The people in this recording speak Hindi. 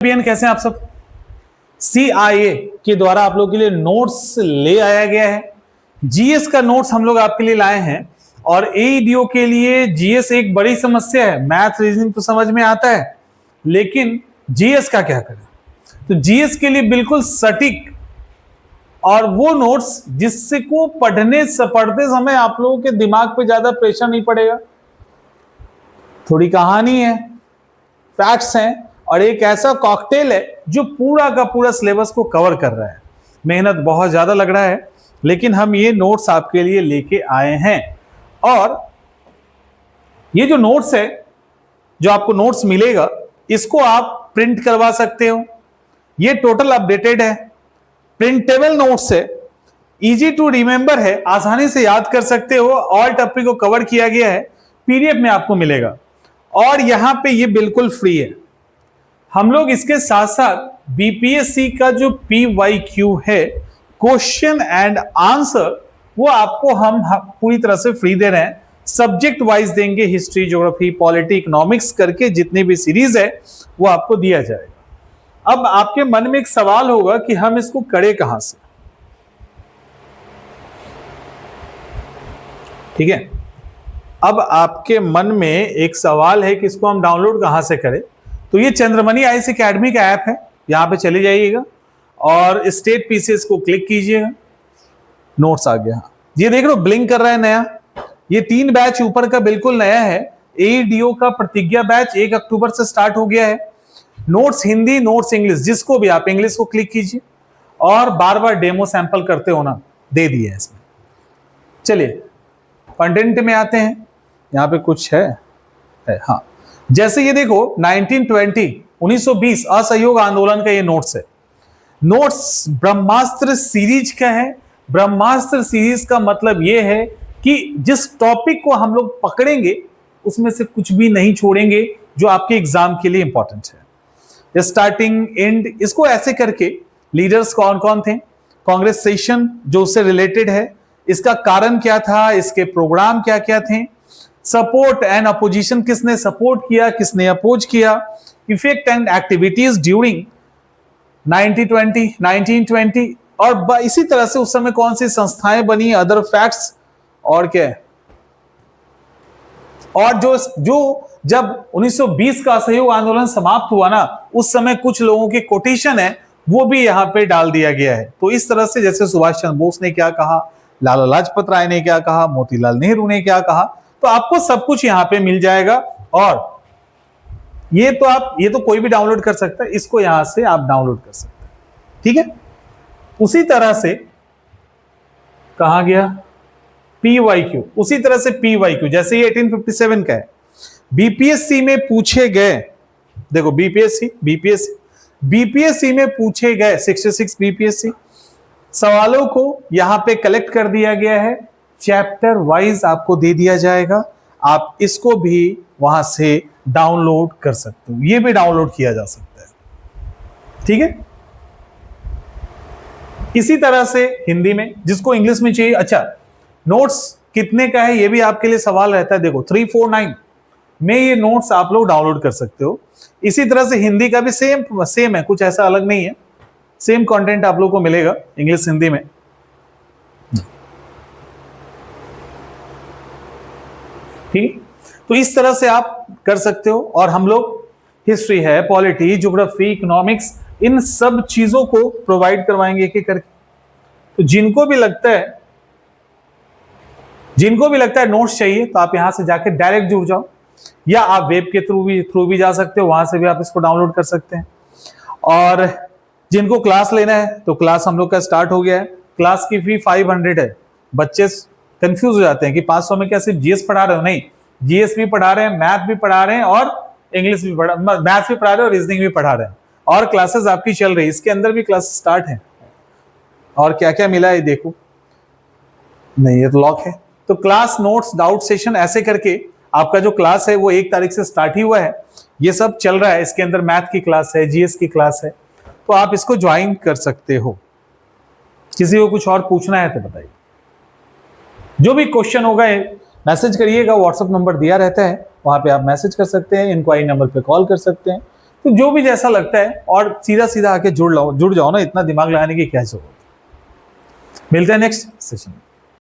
कैसे हैं आप सब। CIA के द्वारा आप लोगों के लिए नोट्स ले आया गया है। जीएस का नोट्स हम लोग आपके लिए लाए हैं और AEDO के लिए जीएस एक बड़ी समस्या है। मैथ रीजनिंग तो समझ में आता है, लेकिन जीएस का क्या करें। तो जीएस के लिए बिल्कुल सटीक और वो नोट्स जिससे को पढ़ते समय आप लोगों के दिमाग पे ज्यादा प्रेशर नहीं पड़ेगा। थोड़ी कहानी है, फैक्ट्स हैं और एक ऐसा कॉकटेल है जो पूरा का पूरा सिलेबस को कवर कर रहा है। मेहनत बहुत ज्यादा लग रहा है, लेकिन हम ये नोट्स आपके लिए लेके आए हैं। और ये जो नोट्स है, जो आपको नोट्स मिलेगा, इसको आप प्रिंट करवा सकते हो। ये टोटल अपडेटेड है, प्रिंटेबल नोट्स है, इजी टू रिमेंबर है, आसानी से याद कर सकते हो। ऑल टॉपिक को कवर किया गया है, पीडीएफ में आपको मिलेगा और यहां पे ये बिल्कुल फ्री है। हम लोग इसके साथ साथ बीपीएससी का जो PYQ है, क्वेश्चन एंड आंसर, वो आपको हम पूरी तरह से फ्री दे रहे हैं। सब्जेक्ट वाइज देंगे, हिस्ट्री, ज्योग्राफी, पॉलिटी, इकोनॉमिक्स करके जितनी भी सीरीज है वो आपको दिया जाएगा। अब आपके मन में एक सवाल होगा कि हम इसको करें कहां से। ठीक है, अब आपके मन में एक सवाल है कि इसको हम डाउनलोड कहां से करें। तो ये चंद्रमणि आईएएस एकेडमी का ऐप है, यहां पे चले जाइएगा और स्टेट पीसीएस को क्लिक कीजिएगा। नोट्स आ गया, ये देख लो ब्लिंक कर रहा है नया। ये 3 बैच ऊपर का बिल्कुल नया है। AEDO का प्रतिज्ञा बैच 1 अक्टूबर से स्टार्ट हो गया है। नोट्स हिंदी, नोट्स इंग्लिश, जिसको भी आप इंग्लिश को क्लिक कीजिए और बार बार डेमो सैंपल करते हो ना, दे दिए है इसमें। चलिए कंटेंट में आते हैं, यहां पे कुछ है हाँ, जैसे ये देखो 1920 असहयोग आंदोलन का ये नोट्स है। नोट्स ब्रह्मास्त्र सीरीज का है। ब्रह्मास्त्र सीरीज का मतलब ये है कि जिस टॉपिक को हम लोग पकड़ेंगे उसमें से कुछ भी नहीं छोड़ेंगे जो आपके एग्जाम के लिए इंपॉर्टेंट है। स्टार्टिंग, एंड, इसको ऐसे करके लीडर्स कौन कौन थे, कांग्रेस सेशन जो उससे रिलेटेड है, इसका कारण क्या था, इसके प्रोग्राम क्या क्या थे, सपोर्ट एंड अपोजिशन, किसने सपोर्ट किया, किसने अपोज किया, इफेक्ट एंड एक्टिविटीज ड्यूरिंग 1920 और इसी तरह से उस समय कौन सी संस्थाएं बनी, अदर फैक्ट्स और क्या है। और जो जब 1920 का असहयोग आंदोलन समाप्त हुआ ना, उस समय कुछ लोगों के कोटेशन है वो भी यहां पे डाल दिया गया है। तो इस तरह से जैसे सुभाष चंद्र बोस ने क्या कहा, लाला लाजपत राय ने क्या कहा, मोतीलाल नेहरू ने क्या कहा, तो आपको सब कुछ यहां पे मिल जाएगा। और ये तो कोई भी डाउनलोड कर सकता है, इसको यहां से आप डाउनलोड कर सकते हैं। ठीक है, उसी तरह से कहा गया PYQ, उसी तरह से PYQ जैसे ये 1857 का है, बीपीएससी में पूछे गए, देखो बीपीएससी में पूछे गए 66 बीपीएससी सवालों को यहां पे कलेक्ट कर दिया गया है, चैप्टर वाइज आपको दे दिया जाएगा। आप इसको भी वहां से डाउनलोड कर सकते हो, ये भी डाउनलोड किया जा सकता है। ठीक है, इसी तरह से हिंदी में, जिसको इंग्लिश में चाहिए। अच्छा, नोट्स कितने का है ये भी आपके लिए सवाल रहता है। देखो 349 में ये नोट्स आप लोग डाउनलोड कर सकते हो। इसी तरह से हिंदी का भी सेम है, कुछ ऐसा अलग नहीं है, सेम कंटेंट आप लोग को मिलेगा इंग्लिश हिंदी में। ठीक, तो इस तरह से आप कर सकते हो। और हम लोग हिस्ट्री है, पॉलिटी, ज्योग्राफी, इकोनॉमिक्स, इन सब चीजों को प्रोवाइड करवाएंगे एक एक करके। तो जिनको भी लगता है नोट्स चाहिए, तो आप यहां से जाके डायरेक्ट जुड़ जाओ, या आप वेब के थ्रू भी जा सकते हो, वहां से भी आप इसको डाउनलोड कर सकते हैं। और जिनको क्लास लेना है, तो क्लास हम लोग का स्टार्ट हो गया है। क्लास की फी 500 है। बच्चे कंफ्यूज हो जाते हैं कि 500 में क्या सिर्फ जीएस पढ़ा रहे हो, नहीं, जीएस भी पढ़ा रहे हैं, मैथ भी पढ़ा रहे हैं और इंग्लिश भी मैथ भी पढ़ा रहे हैं और रीजनिंग भी पढ़ा रहे हैं, और क्लासेस आपकी चल रही है। इसके अंदर भी क्लास स्टार्ट है। और क्या क्या मिला है देखो, नहीं ये तो लॉक है। तो क्लास, नोट्स, डाउट सेशन, ऐसे करके आपका जो क्लास है वो 1 तारीख से स्टार्ट ही हुआ है, ये सब चल रहा है। इसके अंदर मैथ की क्लास है, जीएस की क्लास है, तो आप इसको ज्वाइन कर सकते हो। किसी को कुछ और पूछना है तो बताइए, जो भी क्वेश्चन होगा मैसेज करिएगा, व्हाट्सएप नंबर दिया रहता है, वहां पे आप मैसेज कर सकते हैं, इंक्वायरी नंबर पे कॉल कर सकते हैं। तो जो भी जैसा लगता है, और सीधा सीधा आके जुड़ जाओ ना, इतना दिमाग लगाने की क्या जरूरत है। मिलते हैं नेक्स्ट सेशन में।